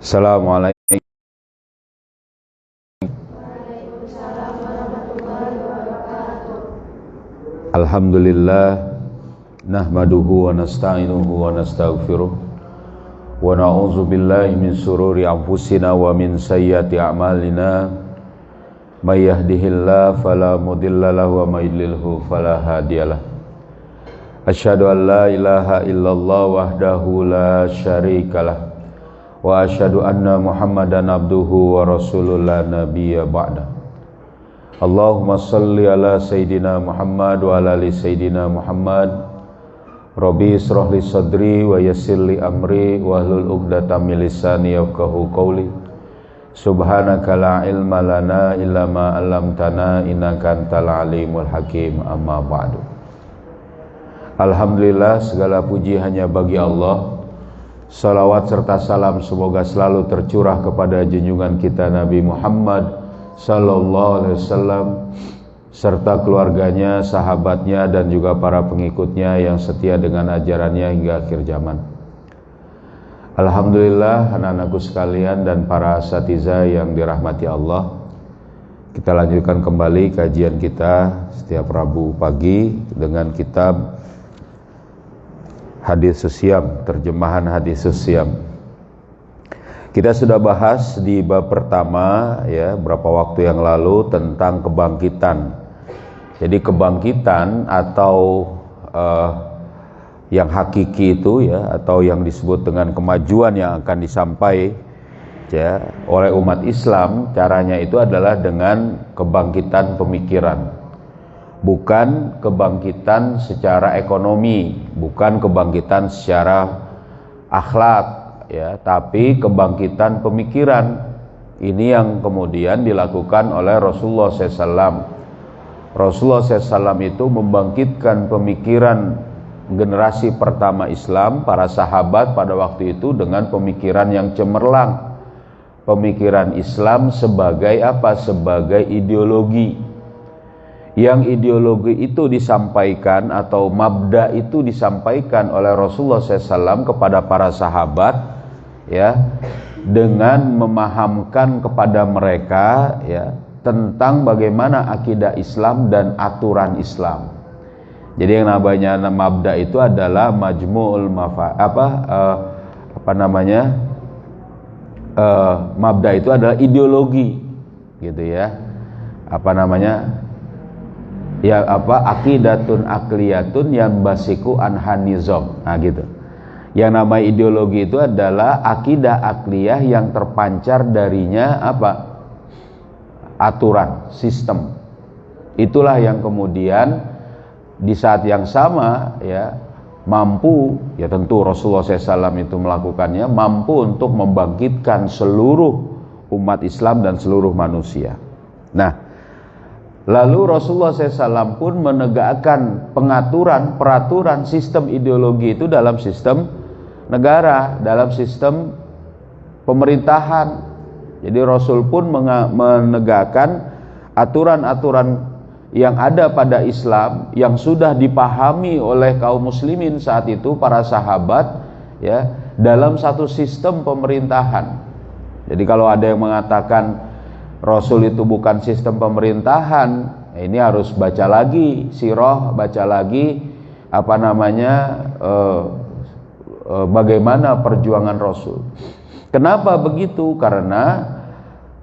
Assalamualaikum. Alhamdulillah, nahmaduhu wa nasta'inuhu wa nastaghfiruh wa na'udzu billahi min sururi anfusina wa min sayyiati a'malina. May yahdihillahu fala mudilla lahu wa may yudlilhu fala hadiyalah. Asyhadu an la ilaha illallah wahdahu la syarikalah wa asyhadu anna Muhammadan abduhu wa rasulul la nabiyya ba'da. Allahumma salli ala Sayyidina Muhammad wa ala ali Sayyidina Muhammad. Rabbi israh li sadri wa yassir li amri wa hlul 'uqdatam min lisani yafqahu qawli. Subhanaka la ilma lana illa ma 'allamtana innaka antal alimul hakim. Amma ba'du. Alhamdulillah, segala puji hanya bagi Allah. Salawat serta salam semoga selalu tercurah kepada junjungan kita Nabi Muhammad sallallahu alaihi wasallam serta keluarganya, sahabatnya dan juga para pengikutnya yang setia dengan ajarannya hingga akhir zaman. Alhamdulillah, anak-anakku sekalian dan para asatidzah yang dirahmati Allah, kita lanjutkan kembali kajian kita setiap Rabu pagi dengan kitab Hadis Syam, terjemahan Hadis Syam. Kita sudah bahas di bab pertama ya, berapa waktu yang lalu tentang kebangkitan. Jadi kebangkitan atau yang hakiki itu ya, atau yang disebut dengan kemajuan yang akan disampaikan ya, oleh umat Islam, caranya itu adalah dengan kebangkitan pemikiran. Bukan kebangkitan secara ekonomi, bukan kebangkitan secara akhlak ya, tapi kebangkitan pemikiran. Ini yang kemudian dilakukan oleh Rasulullah SAW. Rasulullah SAW itu membangkitkan pemikiran generasi pertama Islam, para sahabat pada waktu itu, dengan pemikiran yang cemerlang. Pemikiran Islam sebagai apa? Sebagai ideologi. Yang ideologi itu disampaikan atau mabda itu disampaikan oleh Rasulullah SAW kepada para sahabat ya, dengan memahamkan kepada mereka ya tentang bagaimana akidah Islam dan aturan Islam. Jadi yang namanya mabda itu adalah majmu'ul mabda itu adalah ideologi gitu ya. Aqidatun akliyatun yang basiku anhanizom. Nah gitu. Yang nama ideologi itu adalah akidah akliyah yang terpancar darinya apa? Aturan, sistem. Itulah yang kemudian di saat yang sama ya mampu, ya tentu Rasulullah SAW itu melakukannya, mampu untuk membangkitkan seluruh umat Islam dan seluruh manusia. Nah, lalu Rasulullah SAW pun menegakkan peraturan sistem ideologi itu dalam sistem negara, dalam sistem pemerintahan. Jadi Rasul pun menegakkan aturan-aturan yang ada pada Islam yang sudah dipahami oleh kaum muslimin saat itu, para sahabat ya, dalam satu sistem pemerintahan. Jadi kalau ada yang mengatakan Rasul itu bukan sistem pemerintahan, ini harus baca lagi sirah, baca lagi bagaimana perjuangan Rasul. Kenapa begitu? Karena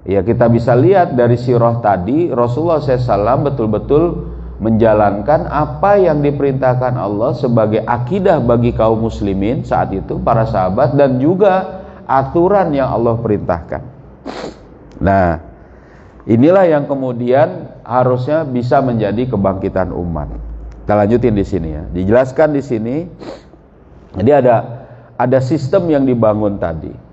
ya kita bisa lihat dari sirah tadi, Rasulullah SAW betul-betul menjalankan apa yang diperintahkan Allah sebagai akidah bagi kaum muslimin saat itu, para sahabat, dan juga aturan yang Allah perintahkan. Nah, inilah yang kemudian harusnya bisa menjadi kebangkitan umat. Kita lanjutin di sini ya. Dijelaskan di sini. Jadi ada sistem yang dibangun tadi.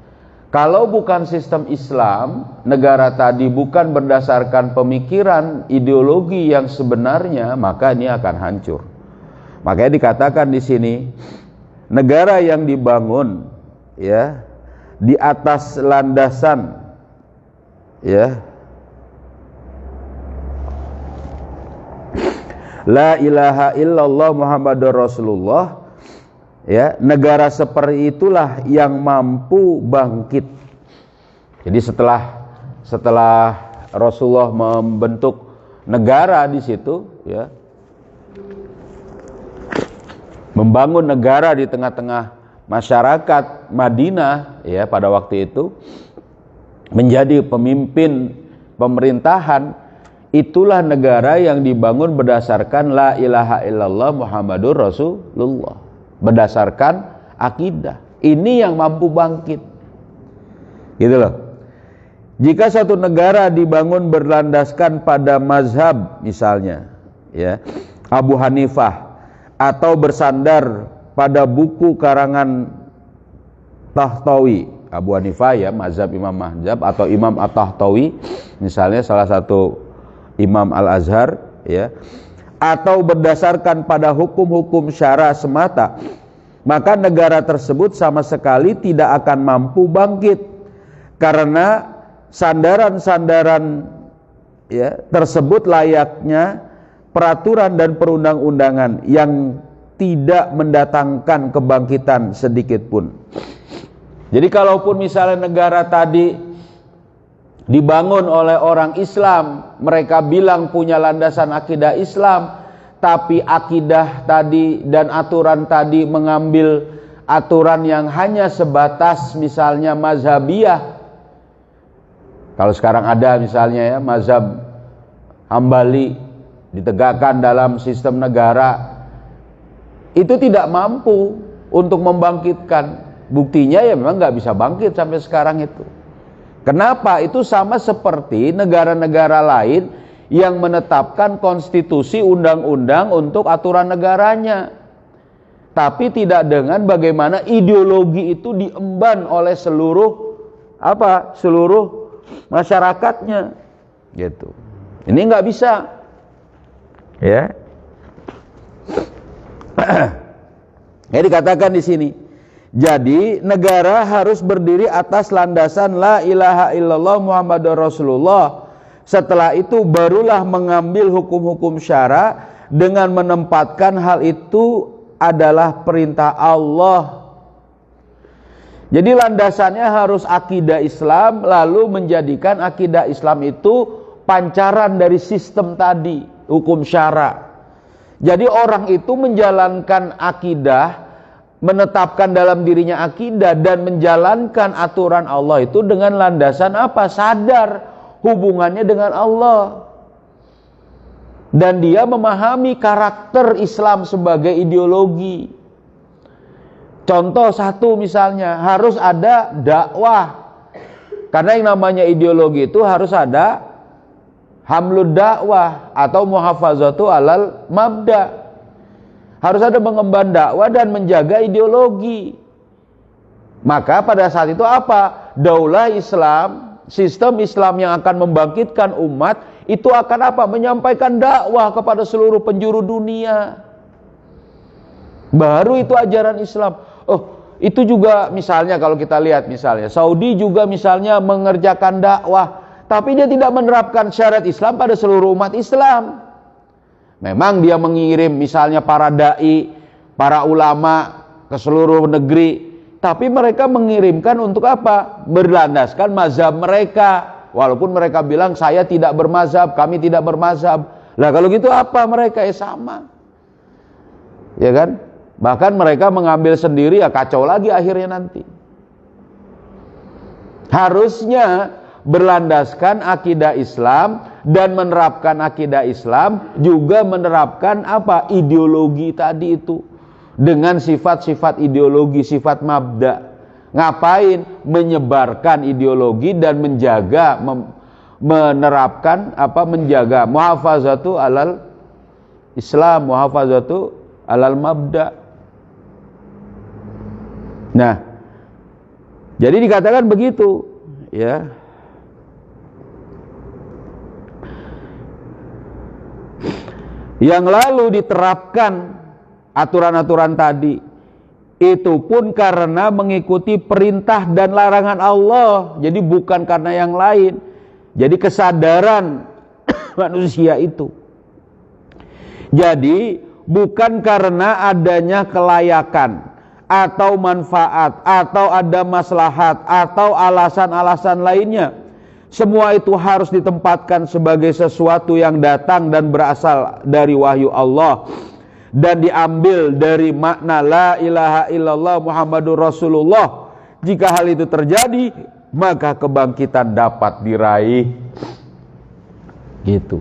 Kalau bukan sistem Islam, negara tadi bukan berdasarkan pemikiran ideologi yang sebenarnya, maka ini akan hancur. Makanya dikatakan di sini, negara yang dibangun ya di atas landasan ya la ilaha illallah Muhammadur Rasulullah ya, negara seperti itulah yang mampu bangkit Jadi setelah Rasulullah membentuk negara di situ, ya, membangun negara di tengah-tengah masyarakat Madinah, ya, pada waktu itu menjadi pemimpin pemerintahan. Itulah negara yang dibangun berdasarkan la ilaha illallah Muhammadur Rasulullah, berdasarkan akidah. Ini yang mampu bangkit, gitu loh. Jika satu negara dibangun berlandaskan pada mazhab, misalnya, ya, Abu Hanifah, atau bersandar pada buku karangan Tahtawi, Abu Hanifah, ya, mazhab Imam Mahjab atau Imam At-Tahtawi, misalnya salah satu Imam Al-Azhar, ya, atau berdasarkan pada hukum-hukum syara semata, maka negara tersebut sama sekali tidak akan mampu bangkit, karena sandaran-sandaran, ya, tersebut layaknya peraturan dan perundang-undangan yang tidak mendatangkan kebangkitan sedikit pun. Jadi kalaupun misalnya negara tadi dibangun oleh orang Islam, mereka bilang punya landasan akidah Islam, tapi akidah tadi dan aturan tadi mengambil aturan yang hanya sebatas misalnya mazhabiyah. Kalau sekarang ada misalnya, ya, mazhab Hambali ditegakkan dalam sistem negara, itu tidak mampu untuk membangkitkan. Buktinya ya memang nggak bisa bangkit sampai sekarang itu. Kenapa? Itu sama seperti negara-negara lain yang menetapkan konstitusi, undang-undang untuk aturan negaranya, tapi tidak dengan bagaimana ideologi itu diemban oleh seluruh masyarakatnya, gitu. Ini nggak bisa, ya. Ya, dikatakan di sini. Jadi negara harus berdiri atas landasan la ilaha illallah Muhammadur Rasulullah. Setelah itu barulah mengambil hukum-hukum syara dengan menempatkan hal itu adalah perintah Allah. Jadi landasannya harus akidah Islam, lalu menjadikan akidah Islam itu pancaran dari sistem tadi, hukum syara. Jadi orang itu menjalankan akidah, menetapkan dalam dirinya akidah dan menjalankan aturan Allah itu dengan landasan apa? Sadar hubungannya dengan Allah. Dan dia memahami karakter Islam sebagai ideologi. Contoh satu misalnya, harus ada dakwah. Karena yang namanya ideologi itu harus ada hamlud dakwah atau muhafazatu alal mabda. Harus ada mengemban dakwah dan menjaga ideologi. Maka pada saat itu apa? Daulah Islam, sistem Islam yang akan membangkitkan umat, itu akan apa? Menyampaikan dakwah kepada seluruh penjuru dunia. Baru itu ajaran Islam. Oh, itu juga misalnya kalau kita lihat misalnya Saudi juga misalnya mengerjakan dakwah, tapi dia tidak menerapkan syariat Islam pada seluruh umat Islam. Memang dia mengirim misalnya para dai, para ulama ke seluruh negeri, tapi mereka mengirimkan untuk apa? Berlandaskan mazhab mereka. Walaupun mereka bilang saya tidak bermazhab, kami tidak bermazhab. Lah kalau gitu apa mereka? Sama. Ya kan? Bahkan mereka mengambil sendiri, ya kacau lagi akhirnya nanti. Harusnya berlandaskan akidah Islam dan menerapkan akidah Islam, juga menerapkan apa? Ideologi tadi itu dengan sifat-sifat ideologi, sifat mabda. Ngapain? Menyebarkan ideologi dan menjaga, menerapkan apa? Menjaga muhafazatu alal Islam, muhafazatu alal mabda. Nah, jadi dikatakan begitu, ya. Yang lalu diterapkan aturan-aturan tadi, itu pun karena mengikuti perintah dan larangan Allah. Jadi bukan karena yang lain. Jadi kesadaran manusia itu. Jadi bukan karena adanya kelayakan atau manfaat, atau ada maslahat, atau alasan-alasan lainnya. Semua itu harus ditempatkan sebagai sesuatu yang datang dan berasal dari wahyu Allah dan diambil dari makna la ilaha illallah Muhammadur Rasulullah. Jika hal itu terjadi, maka kebangkitan dapat diraih. Gitu.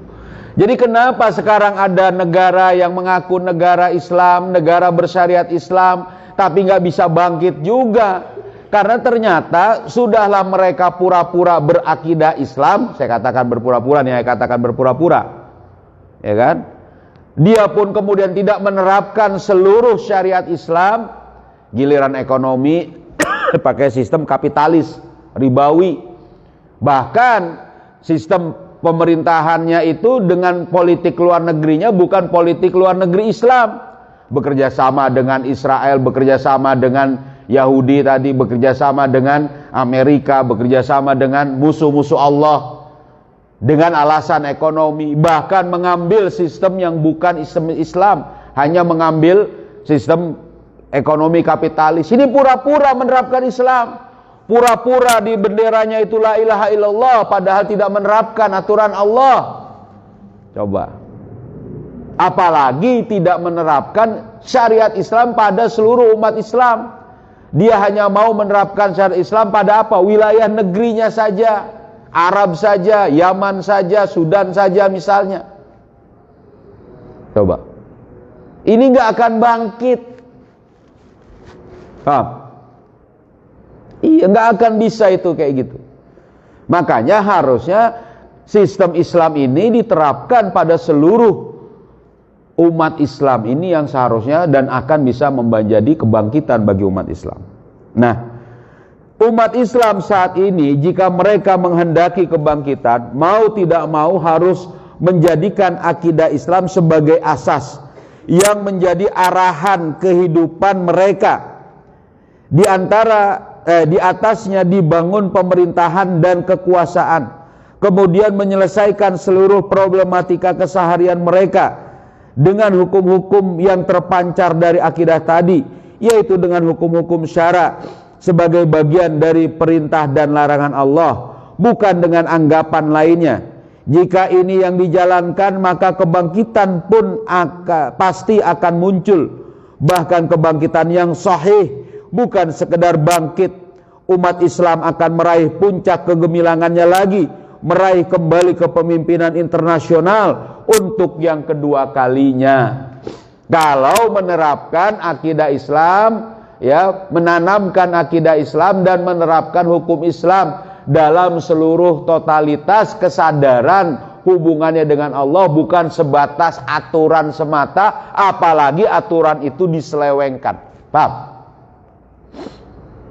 Jadi kenapa sekarang ada negara yang mengaku negara Islam, negara bersyariat Islam, tapi nggak bisa bangkit juga? Karena ternyata sudahlah mereka pura-pura berakidah Islam. Saya katakan berpura-pura nih, saya katakan berpura-pura, ya kan? Dia pun kemudian tidak menerapkan seluruh syariat Islam. Giliran ekonomi pakai sistem kapitalis, ribawi. Bahkan sistem pemerintahannya itu dengan politik luar negerinya bukan politik luar negeri Islam. Bekerja sama dengan Israel, bekerja sama dengan Yahudi tadi, bekerja sama dengan Amerika, bekerja sama dengan musuh-musuh Allah dengan alasan ekonomi, bahkan mengambil sistem yang bukan sistem Islam, hanya mengambil sistem ekonomi kapitalis. Ini pura-pura menerapkan Islam, pura-pura di benderanya itu la ilaha illallah, padahal tidak menerapkan aturan Allah. Coba. Apalagi tidak menerapkan syariat Islam pada seluruh umat Islam. Dia hanya mau menerapkan syariat Islam pada apa? Wilayah negerinya saja, Arab saja, Yaman saja, Sudan saja misalnya. Coba. Ini nggak akan bangkit. Paham? Iya, nggak akan bisa itu kayak gitu. Makanya harusnya sistem Islam ini diterapkan pada seluruh umat Islam ini yang seharusnya dan akan bisa menjadi kebangkitan bagi umat Islam. Nah, umat Islam saat ini jika mereka menghendaki kebangkitan, mau tidak mau harus menjadikan akidah Islam sebagai asas yang menjadi arahan kehidupan mereka. Di atasnya dibangun pemerintahan dan kekuasaan, kemudian menyelesaikan seluruh problematika keseharian mereka dengan hukum-hukum yang terpancar dari akidah tadi, yaitu dengan hukum-hukum syara sebagai bagian dari perintah dan larangan Allah, bukan dengan anggapan lainnya. Jika ini yang dijalankan, maka kebangkitan pun pasti akan muncul, bahkan kebangkitan yang sahih, bukan sekedar bangkit. Umat Islam akan meraih puncak kegemilangannya lagi, meraih kembali kepemimpinan internasional untuk yang kedua kalinya. Kalau menerapkan akidah Islam, ya, menanamkan akidah Islam dan menerapkan hukum Islam dalam seluruh totalitas kesadaran hubungannya dengan Allah, bukan sebatas aturan semata, apalagi aturan itu diselewengkan. Paham?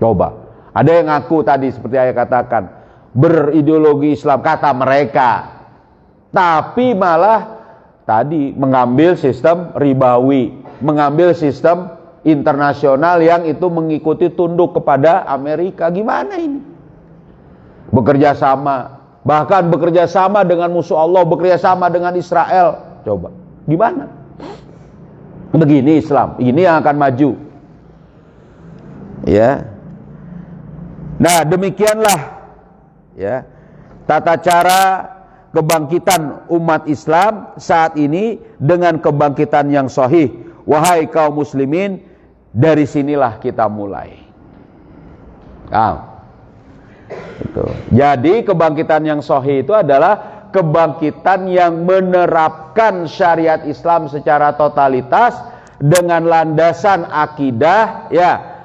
Coba. Ada yang ngaku tadi seperti saya katakan berideologi Islam, kata mereka, tapi malah tadi mengambil sistem ribawi, mengambil sistem internasional yang itu mengikuti tunduk kepada Amerika. Gimana ini? Bekerja sama, bahkan bekerja sama dengan musuh Allah, bekerja sama dengan Israel. Coba, gimana? Begini Islam, ini yang akan maju. Ya. Nah, demikianlah ya tata cara kebangkitan umat Islam saat ini dengan kebangkitan yang sahih. Wahai kaum muslimin, dari sinilah kita mulai. Itu. Jadi kebangkitan yang sahih itu adalah kebangkitan yang menerapkan syariat Islam secara totalitas dengan landasan akidah, ya,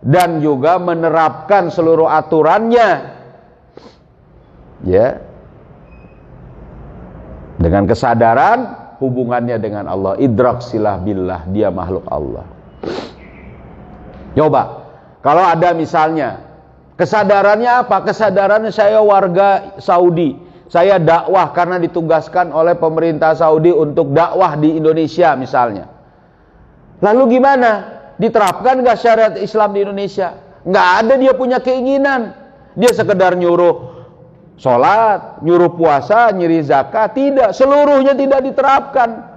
dan juga menerapkan seluruh aturannya, ya, dengan kesadaran hubungannya dengan Allah, idrak silah billah, dia makhluk Allah. Coba, kalau ada misalnya kesadarannya apa? Kesadarannya saya warga Saudi, saya dakwah karena ditugaskan oleh pemerintah Saudi untuk dakwah di Indonesia misalnya. Lalu gimana? Diterapkan gak syariat Islam di Indonesia? Nggak ada, dia punya keinginan. Dia sekedar nyuruh sholat, nyuruh puasa, nyuruh zakat. Tidak, seluruhnya tidak diterapkan.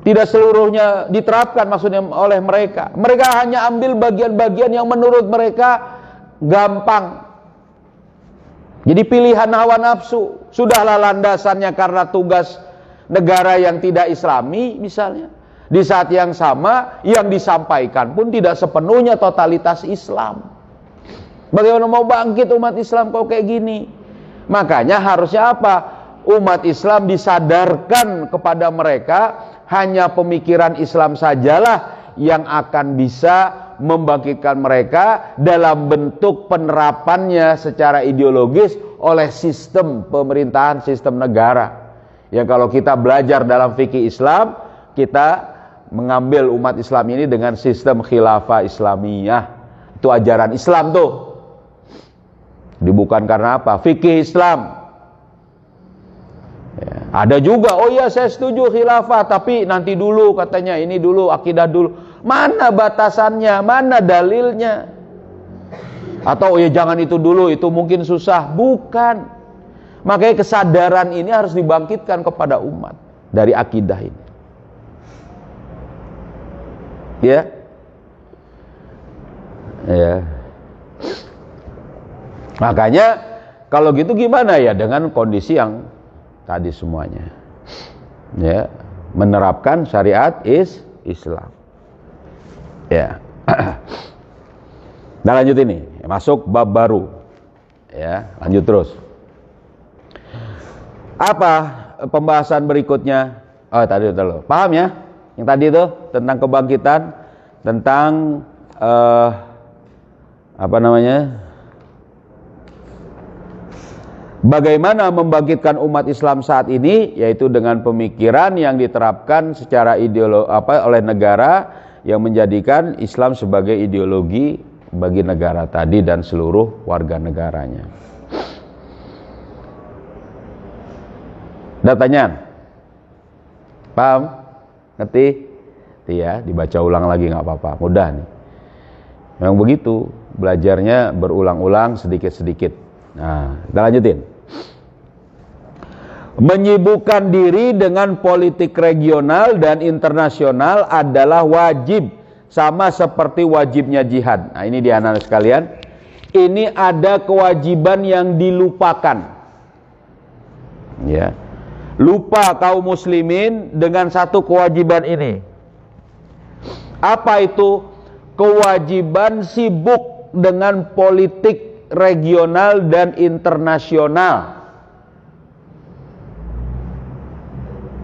Tidak seluruhnya diterapkan maksudnya oleh mereka. Mereka hanya ambil bagian-bagian yang menurut mereka gampang. Jadi pilihan hawa nafsu. Sudahlah landasannya karena tugas negara yang tidak islami misalnya. Di saat yang sama yang disampaikan pun tidak sepenuhnya totalitas Islam. Bagaimana mau bangkit umat Islam kalau kayak gini? Makanya harusnya apa? Umat Islam disadarkan kepada mereka hanya pemikiran Islam sajalah yang akan bisa membangkitkan mereka dalam bentuk penerapannya secara ideologis oleh sistem pemerintahan, sistem negara. Ya kalau kita belajar dalam fikih Islam, kita mengambil umat Islam ini dengan sistem khilafah Islamiyah. Itu ajaran Islam tuh. Bukan karena apa? Fikih Islam. Ya, ada juga, oh iya saya setuju khilafah, tapi nanti dulu katanya, ini dulu, akidah dulu. Mana batasannya, mana dalilnya? Atau oh ya jangan itu dulu, itu mungkin susah. Bukan. Makanya kesadaran ini harus dibangkitkan kepada umat dari akidah ini. Ya. Ya. Makanya kalau gitu gimana ya dengan kondisi yang tadi semuanya, ya, menerapkan syariat Islam. Ya. Nah lanjut ini, masuk bab baru. Ya, lanjut terus. Apa pembahasan berikutnya? Oh tadi udah paham ya? Yang tadi itu tentang kebangkitan, tentang apa namanya? Bagaimana membangkitkan umat Islam saat ini, yaitu dengan pemikiran yang diterapkan secara oleh negara yang menjadikan Islam sebagai ideologi bagi negara tadi dan seluruh warga negaranya. Ada pertanyaan? Paham? Ngerti? Ya, dibaca ulang lagi nggak apa-apa, mudah nih. Memang begitu, belajarnya berulang-ulang sedikit-sedikit. Nah, kita lanjutin. Menyibukkan diri dengan politik regional dan internasional adalah wajib, sama seperti wajibnya jihad. Nah ini di anak sekalian, ini ada kewajiban yang dilupakan. Ya, lupa kaum muslimin dengan satu kewajiban ini. Apa itu? Kewajiban sibuk dengan politik regional dan internasional.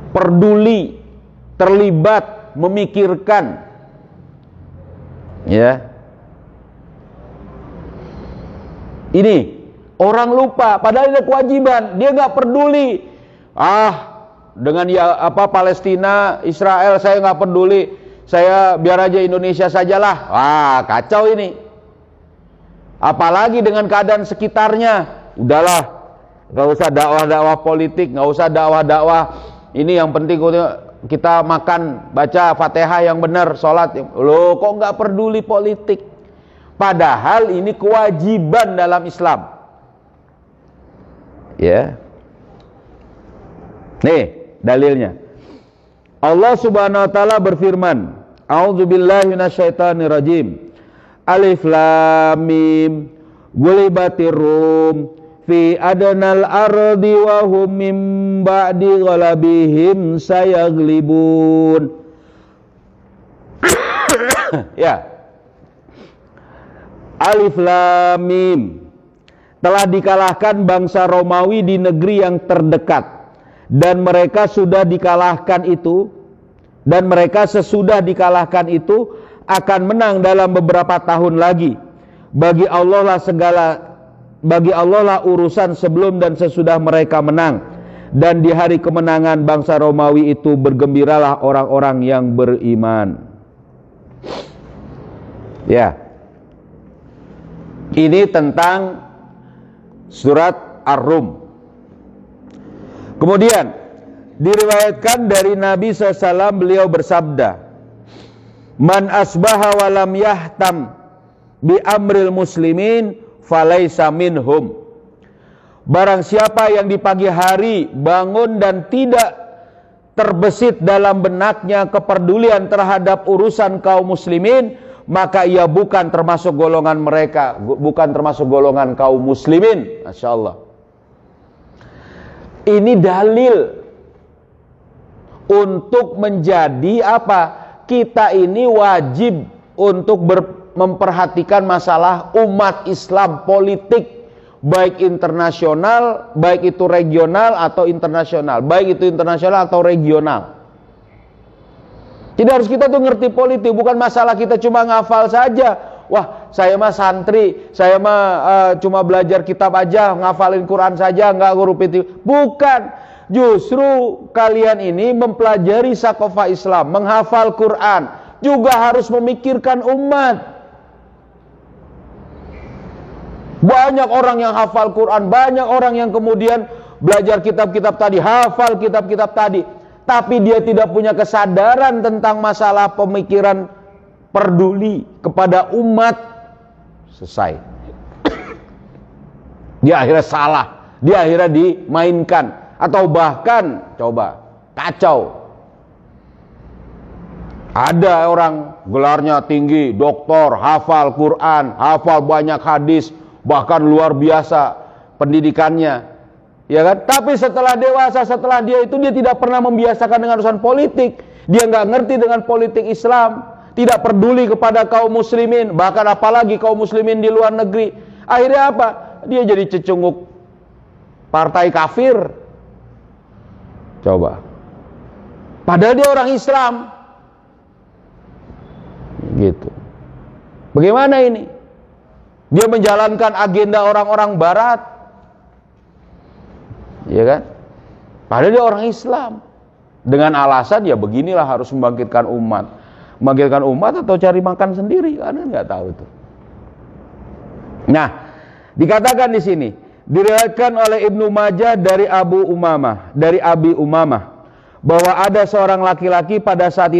Peduli, terlibat, memikirkan, ya. Ini orang lupa, padahal ini kewajiban, dia nggak peduli. Dengan ya apa Palestina, Israel saya nggak peduli, saya biar aja Indonesia sajalah. Wah kacau ini. Apalagi dengan keadaan sekitarnya, udahlah, nggak usah dakwah-dakwah politik, nggak usah dakwah-dakwah. Ini yang penting kita makan, baca Fatihah yang benar, sholat. Loh kok nggak peduli politik? Padahal ini kewajiban dalam Islam. Ya. Nih dalilnya. Allah Subhanahu wa taala berfirman, A'udzubillahi minasyaitonirrajim. Alif lam mim. Gulibatir rum fi adnal ardi wa hum min ba'di ghalabihim sayaglibun. Ya. Alif lam mim. Telah dikalahkan bangsa Romawi di negeri yang terdekat, dan mereka sudah dikalahkan itu, dan mereka sesudah dikalahkan itu akan menang dalam beberapa tahun lagi. Bagi Allah lah urusan sebelum dan sesudah mereka menang, dan di hari kemenangan bangsa Romawi itu bergembiralah orang-orang yang beriman. Ya, ini tentang surat Ar-Rum. Kemudian diriwayatkan dari Nabi SAW, beliau bersabda, Man asbaha walam yahtam bi amril muslimin falaisa minhum. Barang siapa yang di pagi hari bangun dan terbesit dalam benaknya kepedulian terhadap urusan kaum muslimin, maka ia bukan termasuk golongan mereka, bukan termasuk golongan kaum muslimin. Masya Allah. Ini dalil untuk menjadi apa? Kita ini wajib untuk memperhatikan masalah umat Islam, politik, baik internasional, baik itu regional atau internasional, baik itu internasional atau regional. Tidak harus kita tuh ngerti politik, bukan masalah kita cuma ngafal saja. Wah, saya mah santri, saya mah cuma belajar kitab aja, ngafalin Quran saja, nggak huruf itu. Bukan, justru kalian ini mempelajari sakofah Islam, menghafal Quran, juga harus memikirkan umat. Banyak orang yang hafal Quran, banyak orang yang kemudian belajar kitab-kitab tadi, hafal kitab-kitab tadi, tapi dia tidak punya kesadaran tentang masalah pemikiran peduli kepada umat. Selesai. Dia akhirnya salah, dia akhirnya dimainkan, atau bahkan coba kacau. Ada orang gelarnya tinggi, doktor, hafal Quran, hafal banyak hadis, bahkan luar biasa pendidikannya, ya kan? Tapi setelah dewasa, setelah dia tidak pernah membiasakan dengan urusan politik. Dia nggak ngerti dengan politik Islam, tidak peduli kepada kaum muslimin, bahkan apalagi kaum muslimin di luar negeri. Akhirnya apa? Dia jadi cecunguk partai kafir. Coba. Padahal dia orang Islam. Gitu. Bagaimana ini? Dia menjalankan agenda orang-orang barat, ya kan? Padahal dia orang Islam. Dengan alasan ya beginilah harus membangkitkan umat. Membangkitkan umat atau cari makan sendiri, karena nggak tahu itu. Nah, dikatakan di sini, diriwayatkan oleh Ibnu Majah dari Abi Umamah, bahwa ada seorang laki-laki pada saat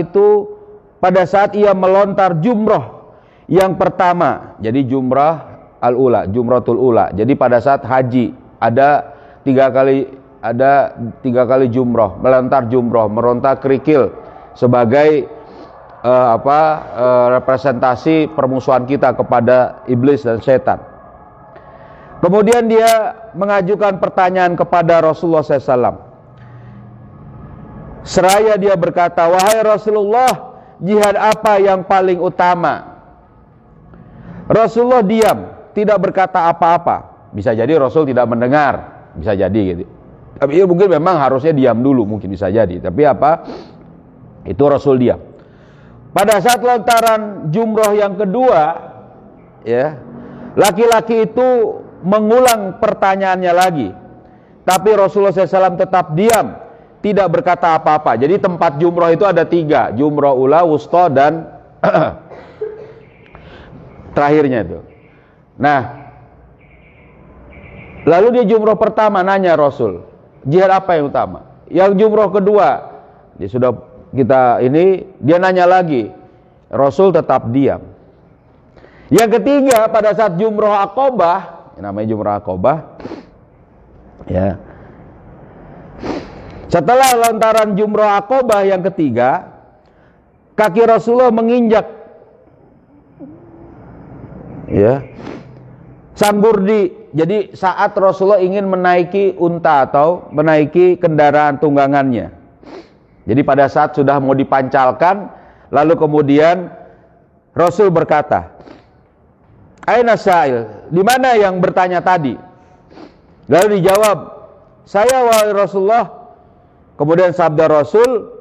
ia melontar jumroh yang pertama. Jadi jumrah al-ula, jumratul ula. Jadi pada saat haji ada tiga kali jumroh, melontar jumroh, meronta kerikil sebagai representasi permusuhan kita kepada iblis dan setan. Kemudian dia mengajukan pertanyaan kepada Rasulullah SAW. Seraya dia berkata, wahai Rasulullah, jihad apa yang paling utama? Rasulullah diam, tidak berkata apa-apa. Bisa jadi Rasul tidak mendengar, bisa jadi gitu. Tapi ya mungkin memang harusnya diam dulu, mungkin bisa jadi. Tapi apa? Itu Rasul diam. Pada saat lontaran jumroh yang kedua, ya, laki-laki itu mengulang pertanyaannya lagi. Tapi Rasulullah SAW tetap diam, tidak berkata apa-apa. Jadi tempat jumroh itu ada 3, jumroh ula, wusta, dan terakhirnya itu. Nah, lalu dia jumroh pertama nanya Rasul, jihad apa yang utama? Yang jumroh kedua, dia nanya lagi, Rasul tetap diam. Yang ketiga pada saat jumroh Aqobah, namanya jumroh Aqobah, ya. Setelah lontaran jumroh Aqobah yang ketiga, kaki Rasulullah menginjak, ya, Sanburdi. Jadi saat Rasulullah ingin menaiki unta atau menaiki kendaraan tunggangannya. Jadi pada saat sudah mau dipancalkan, lalu kemudian Rasul berkata, Aina sa'il, di mana yang bertanya tadi? Lalu dijawab, saya wahai Rasulullah. Kemudian sabda Rasul,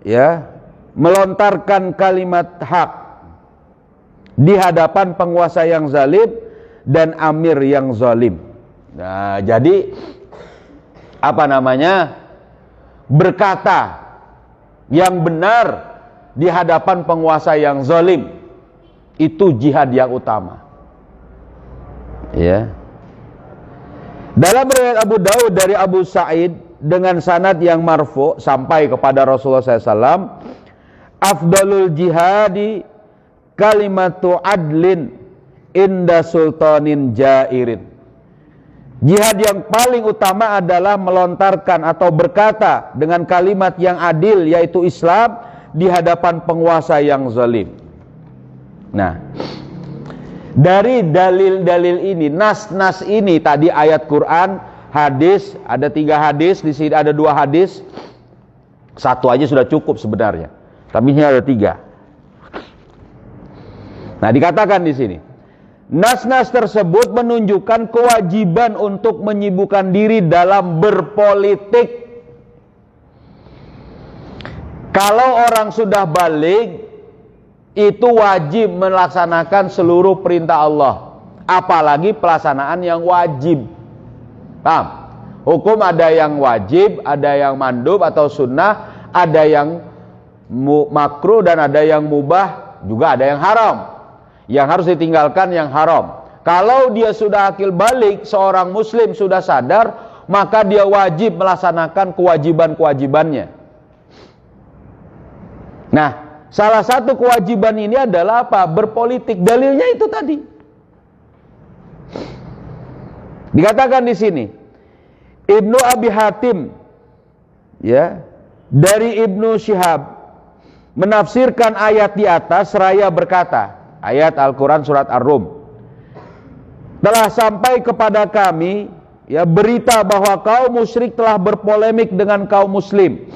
ya, melontarkan kalimat hak di hadapan penguasa yang zalim dan amir yang zalim. Nah, jadi berkata yang benar di hadapan penguasa yang zalim, itu jihad yang utama. Ya. Dalam riwayat Abu Daud dari Abu Sa'id dengan sanad yang marfu sampai kepada Rasulullah SAW, afdalul jihadi kalimatu adlin inda sultanin jairin. Jihad yang paling utama adalah melontarkan atau berkata dengan kalimat yang adil, yaitu Islam, di hadapan penguasa yang zalim. Nah, dari dalil-dalil ini, nas-nas ini, tadi ayat Quran, hadis, ada 3 hadis, di sini ada 2 hadis, 1 aja sudah cukup sebenarnya, tapi ini ada 3. Nah, dikatakan di sini, nas-nas tersebut menunjukkan kewajiban untuk menyibukkan diri dalam berpolitik. Kalau orang sudah balik, itu wajib melaksanakan seluruh perintah Allah, apalagi pelaksanaan yang wajib. Paham? Hukum ada yang wajib, ada yang mandub atau sunnah, ada yang makruh dan ada yang mubah, juga ada yang haram. Yang harus ditinggalkan yang haram. Kalau dia sudah akil balik, seorang muslim sudah sadar, maka dia wajib melaksanakan kewajiban-kewajibannya. Nah, salah satu kewajiban ini adalah apa? Berpolitik. Dalilnya itu tadi. Dikatakan di sini, Ibnu Abi Hatim, ya, dari Ibnu Syihab menafsirkan ayat di atas seraya berkata, ayat Al-Quran surat Ar-Rum, telah sampai kepada kami, ya, berita bahwa kaum musyrik telah berpolemik dengan kaum muslim,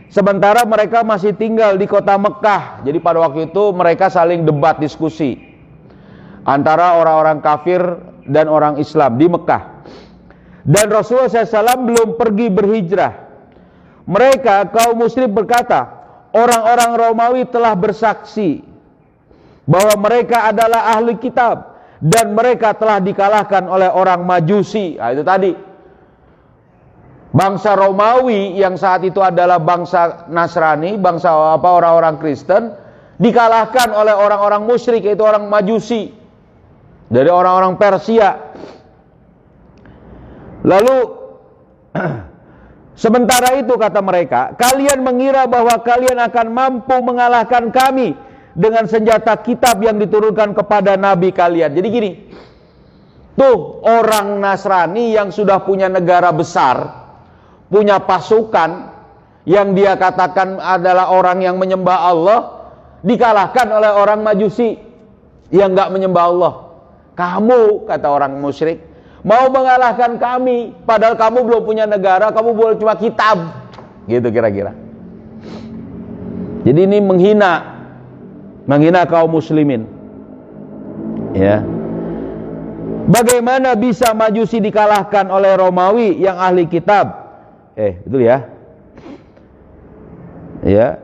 sementara mereka masih tinggal di kota Mekah. Jadi pada waktu itu mereka saling debat, diskusi antara orang-orang kafir dan orang Islam di Mekah. Dan Rasulullah SAW belum pergi berhijrah. Mereka, kaum musyrik, berkata, orang-orang Romawi telah bersaksi bahwa mereka adalah ahli kitab dan mereka telah dikalahkan oleh orang Majusi. Nah, itu tadi. Bangsa Romawi yang saat itu adalah bangsa Nasrani, bangsa orang-orang Kristen, dikalahkan oleh orang-orang musyrik, yaitu orang Majusi, dari orang-orang Persia. Lalu sementara itu kata mereka, kalian mengira bahwa kalian akan mampu mengalahkan kami dengan senjata kitab yang diturunkan kepada nabi kalian. Jadi gini, tuh orang Nasrani yang sudah punya negara besar, punya pasukan, yang dia katakan adalah orang yang menyembah Allah, dikalahkan oleh orang Majusi yang gak menyembah Allah. Kamu, kata orang musyrik, mau mengalahkan kami, padahal kamu belum punya negara, kamu boleh cuma kitab. Gitu kira-kira. Jadi ini menghina kaum muslimin. Ya. Bagaimana bisa Majusi dikalahkan oleh Romawi yang ahli kitab? Betul ya? Ya.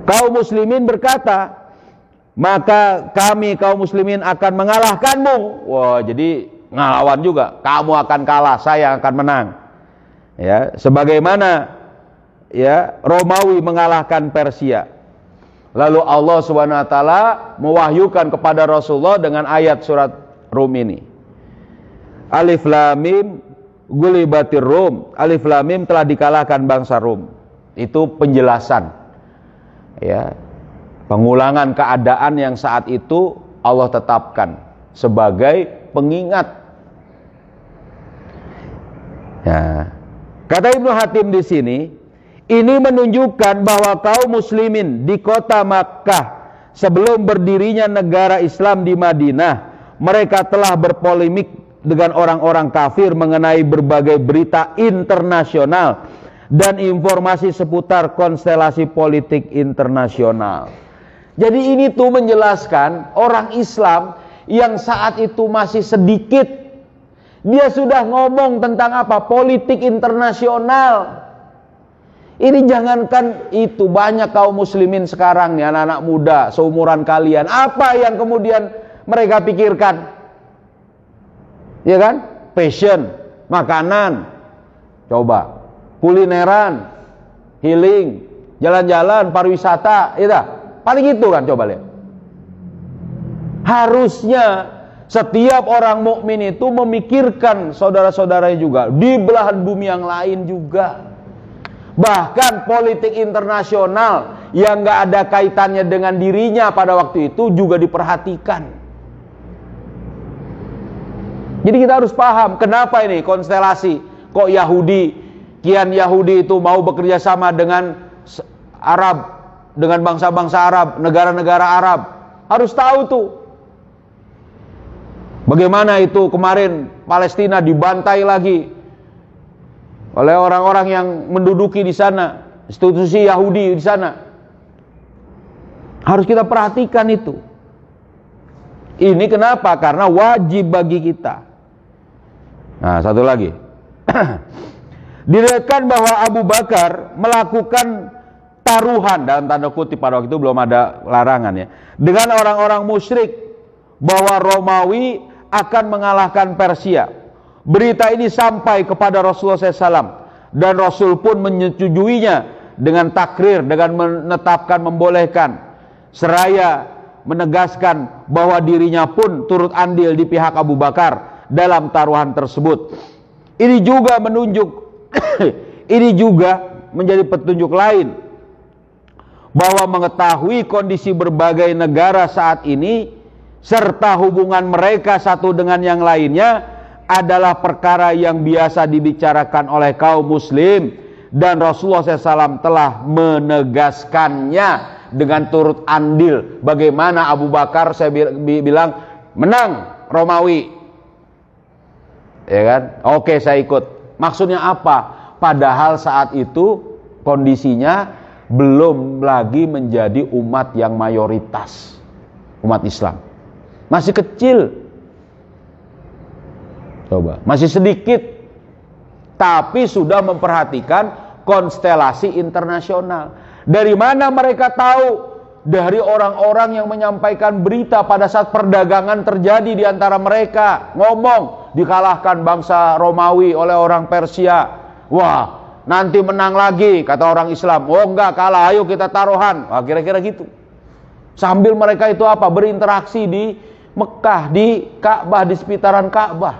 Kaum muslimin berkata, maka kami kaum muslimin akan mengalahkanmu. Wah, jadi ngelawan juga. Kamu akan kalah, saya akan menang. Ya, sebagaimana ya Romawi mengalahkan Persia. Lalu Allah Subhanahu wa taala mewahyukan kepada Rasulullah dengan ayat surat Rum ini. Alif Lam Mim gulibatir Rum. Alif Lam Mim telah dikalahkan bangsa Rum. Itu penjelasan. Ya. Pengulangan keadaan yang saat itu Allah tetapkan sebagai pengingat. Ya. Kata Ibnu Hatim di sini, ini menunjukkan bahwa kaum muslimin di kota Makkah sebelum berdirinya negara Islam di Madinah, mereka telah berpolemik dengan orang-orang kafir mengenai berbagai berita internasional dan informasi seputar konstelasi politik internasional. Jadi ini tuh menjelaskan orang Islam yang saat itu masih sedikit, dia sudah ngomong tentang apa? Politik internasional. Ini jangankan itu, banyak kaum muslimin sekarang nih, anak-anak muda seumuran kalian, apa yang kemudian mereka pikirkan? Ya kan? Fashion, makanan, coba, kulineran, healing, jalan-jalan, pariwisata, itu paling itu kan, coba lihat. Harusnya setiap orang mukmin itu memikirkan saudara-saudaranya juga di belahan bumi yang lain juga. Bahkan politik internasional yang gak ada kaitannya dengan dirinya pada waktu itu juga diperhatikan. Jadi kita harus paham kenapa ini konstelasi. Kok Kian Yahudi itu mau bekerja sama dengan Arab, dengan bangsa-bangsa Arab, negara-negara Arab. Harus tahu tuh. Bagaimana itu kemarin Palestina dibantai lagi oleh orang-orang yang menduduki di sana, institusi Yahudi di sana. Harus kita perhatikan itu. Ini kenapa? Karena wajib bagi kita. Nah, satu lagi. Diriwayatkan bahwa Abu Bakar melakukan taruhan dalam tanda kutip, pada waktu itu belum ada larangan ya, dengan orang-orang musyrik bahwa Romawi akan mengalahkan Persia. Berita ini sampai kepada Rasulullah SAW dan Rasul pun menyetujuinya dengan takrir, dengan menetapkan membolehkan, seraya menegaskan bahwa dirinya pun turut andil di pihak Abu Bakar dalam taruhan tersebut. Ini juga menunjuk ini juga menjadi petunjuk lain bahwa mengetahui kondisi berbagai negara saat ini serta hubungan mereka satu dengan yang lainnya adalah perkara yang biasa dibicarakan oleh kaum muslim, dan Rasulullah SAW telah menegaskannya dengan turut andil. Bagaimana Abu Bakar saya bilang menang Romawi, ya kan? Oke, saya ikut. Maksudnya apa? Padahal saat itu kondisinya belum lagi menjadi umat yang mayoritas, umat Islam masih kecil, coba masih sedikit, tapi sudah memperhatikan konstelasi internasional. Dari mana mereka tahu? Dari orang-orang yang menyampaikan berita pada saat perdagangan terjadi di antara mereka, ngomong dikalahkan bangsa Romawi oleh orang Persia. Wah, nanti menang lagi, kata orang Islam. Oh enggak, kalah, ayo kita taruhan. Wah, kira-kira gitu. Sambil mereka itu apa? Berinteraksi di Mekah, di Ka'bah, di sekitaran Ka'bah.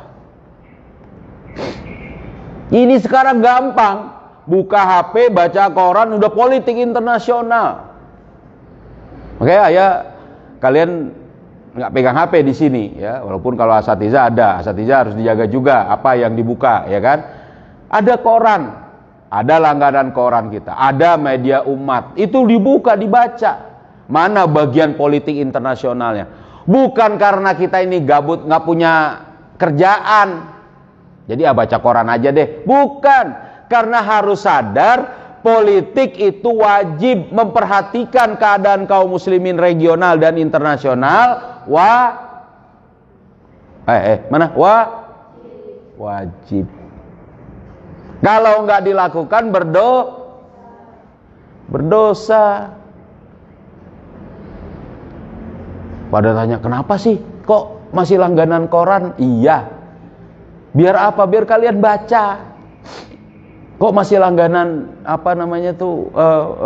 Ini sekarang gampang, buka HP, baca koran, udah politik internasional. Oke, ya kalian nggak pegang HP di sini ya, walaupun kalau asatidzah ada, asatidzah harus dijaga juga apa yang dibuka, ya kan? Ada koran, ada langganan koran kita, ada media umat, itu dibuka, dibaca. Mana bagian politik internasionalnya? Bukan karena kita ini gabut, nggak punya kerjaan, jadi baca koran aja deh. Bukan, karena harus sadar politik itu wajib memperhatikan keadaan kaum muslimin regional dan internasional. Wajib. Kalau nggak dilakukan berdosa. Pada tanya, kenapa sih kok masih langganan koran? Iya, biar apa? Biar kalian baca. Kok masih langganan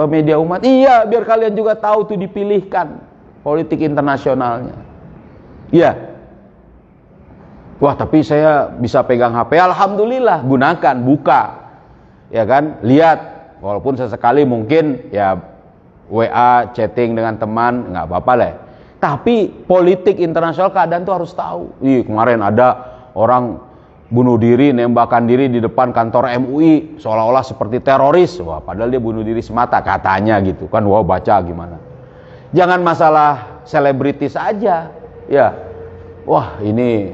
media umat? Iya, biar kalian juga tahu tuh dipilihkan politik internasionalnya. Iya. Wah, tapi saya bisa pegang HP, alhamdulillah, gunakan, buka. Ya kan? Lihat, walaupun sesekali mungkin ya WA, chatting dengan teman, nggak apa-apa lah. Tapi politik internasional keadaan tuh harus tahu. Kemarin ada orang bunuh diri, nembakan diri di depan kantor MUI, seolah-olah seperti teroris. Wah, padahal dia bunuh diri semata, katanya gitu kan. Wah, baca gimana. Jangan masalah selebritis aja. Ya, wah ini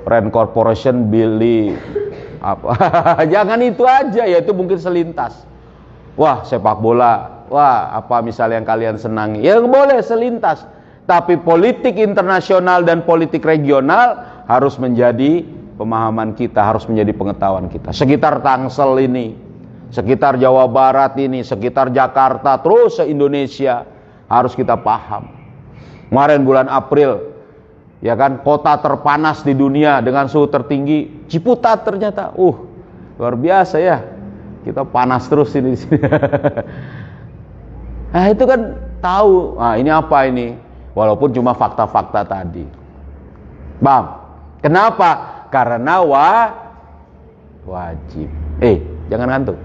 Rand Corporation beli apa. Jangan itu aja, ya itu mungkin selintas. Wah, sepak bola, wah apa misalnya yang kalian senangi, ya boleh selintas. Tapi politik internasional dan politik regional harus menjadi pemahaman kita, harus menjadi pengetahuan kita. Sekitar Tangsel ini, sekitar Jawa Barat ini, sekitar Jakarta, terus se-Indonesia harus kita paham. Kemarin bulan April, ya kan, kota terpanas di dunia dengan suhu tertinggi, Ciputat ternyata. Luar biasa ya. Kita panas terus ini di sini. Nah, itu kan tahu. Nah, ini apa ini? Walaupun cuma fakta-fakta tadi. Bang, kenapa? Karena wajib. Jangan ngantuk.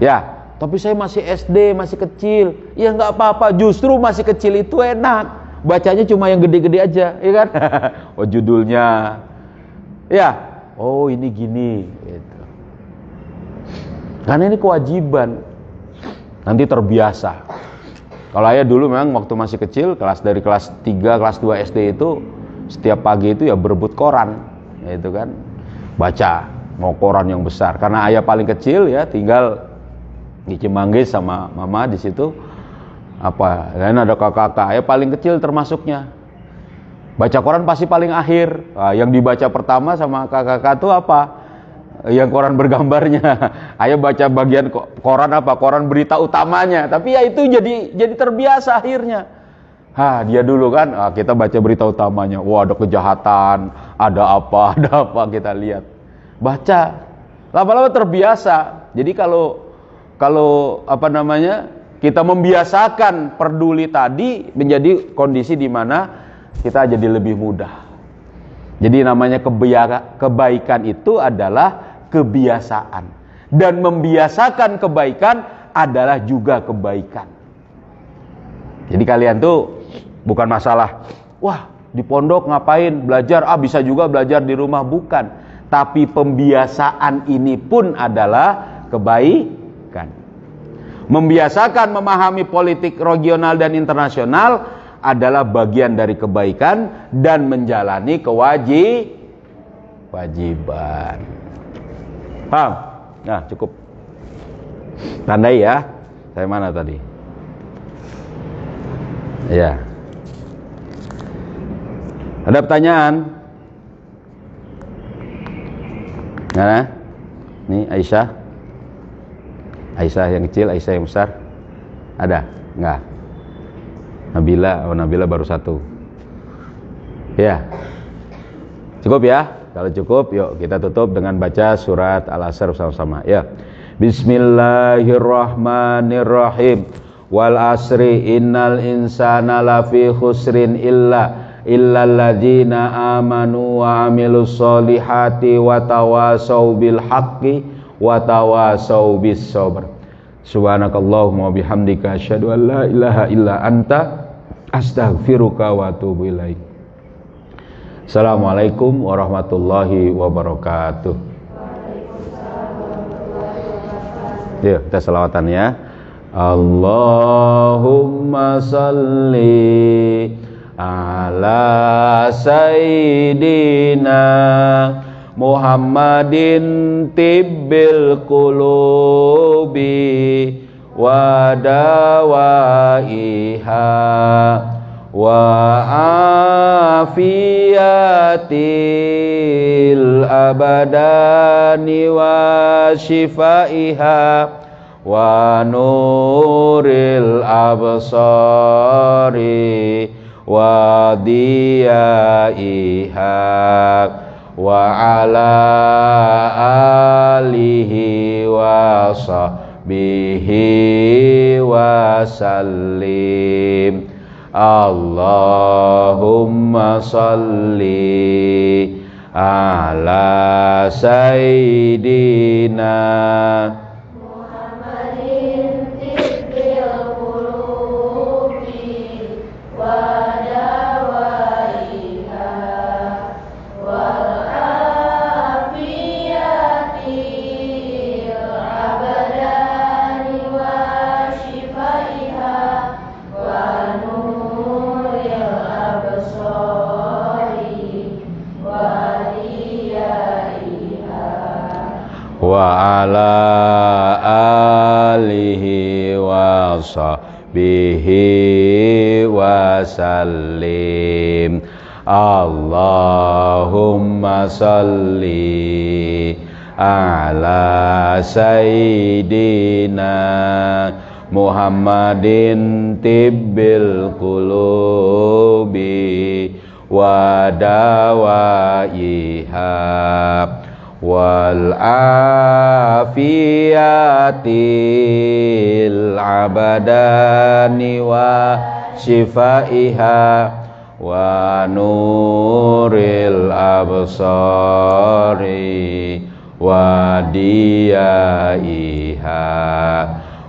Ya, tapi saya masih SD, masih kecil. Ya nggak apa-apa, justru masih kecil itu enak. Bacanya cuma yang gede-gede aja, ya kan? Judulnya Ya, oh ini gini gitu. Karena ini kewajiban. Nanti terbiasa. Kalau ayah dulu memang waktu masih kecil, dari kelas 3, kelas 2 SD itu setiap pagi itu ya berebut koran, gitu kan. Baca, mau koran yang besar. Karena ayah paling kecil ya, tinggal di Cimanggis sama mama di situ. Dan ada kakak-kakak, ayah paling kecil termasuknya. Baca koran pasti paling akhir. Yang dibaca pertama sama kakak-kakak itu apa? Yang koran bergambarnya. Ayah baca bagian koran apa? Koran berita utamanya. Tapi ya itu jadi terbiasa akhirnya. Dia dulu kan, kita baca berita utamanya. Wah, ada kejahatan, ada apa kita lihat. Baca. Lama-lama terbiasa. Jadi kalau kita membiasakan peduli tadi, menjadi kondisi di mana kita jadi lebih mudah. Jadi namanya kebaikan itu adalah kebiasaan, dan membiasakan kebaikan adalah juga kebaikan. Jadi kalian tuh bukan masalah, wah di pondok ngapain belajar, bisa juga belajar di rumah, bukan. Tapi pembiasaan ini pun adalah kebaikan. Membiasakan memahami politik regional dan internasional adalah bagian dari kebaikan dan menjalani kewajiban. Paham? Nah, cukup. Tandai ya. Saya mana tadi? Ya. Ada pertanyaan? Nah, ini Aisyah. Aisyah yang kecil, Aisyah yang besar. Ada? Enggak? Nabila baru satu. Ya. Cukup ya? Kalau cukup, yuk kita tutup dengan baca surat Al-Asr bersama-sama. Ya. Bismillahirrahmanirrahim. Wal asri innal insana lafi khusrin illalladzina amanu wa amilus solihati wa tawasau bil haqqi wa tawasau bis sabr. Subhanakallahumma wa bihamdika asyhadu an la ilaha illa anta astaghfiruka wa atubu ilaik. Assalamualaikum warahmatullahi wabarakatuh. Yuk kita selawatan ya. Allahumma salli ala sayyidina Muhammadin tibbil qulubi wa dawaiha wa afiyatil abadani wa shifaiha wa nuril absari wa diyaiha wa ala alihi wa sahbihi wa sallim. Allahumma salli ala sayyidina Muhammadin tibbil qulubi wa dawaiha wal afiyatil abadani wa shifaiha wa nuril absari wa diyaiha wa ala alihi wa sahbihi wa sallim. Allahumma salli ala sayyidina Muhammadin tibbil qulubi wa dawaiha wal afiyatil abadani wa shifaiha wa nuril absari wa diyaiha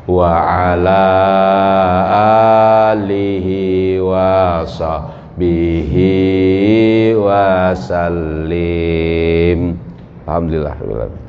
wa ala alihi wa sahbihi wa sallim. Alhamdulillah.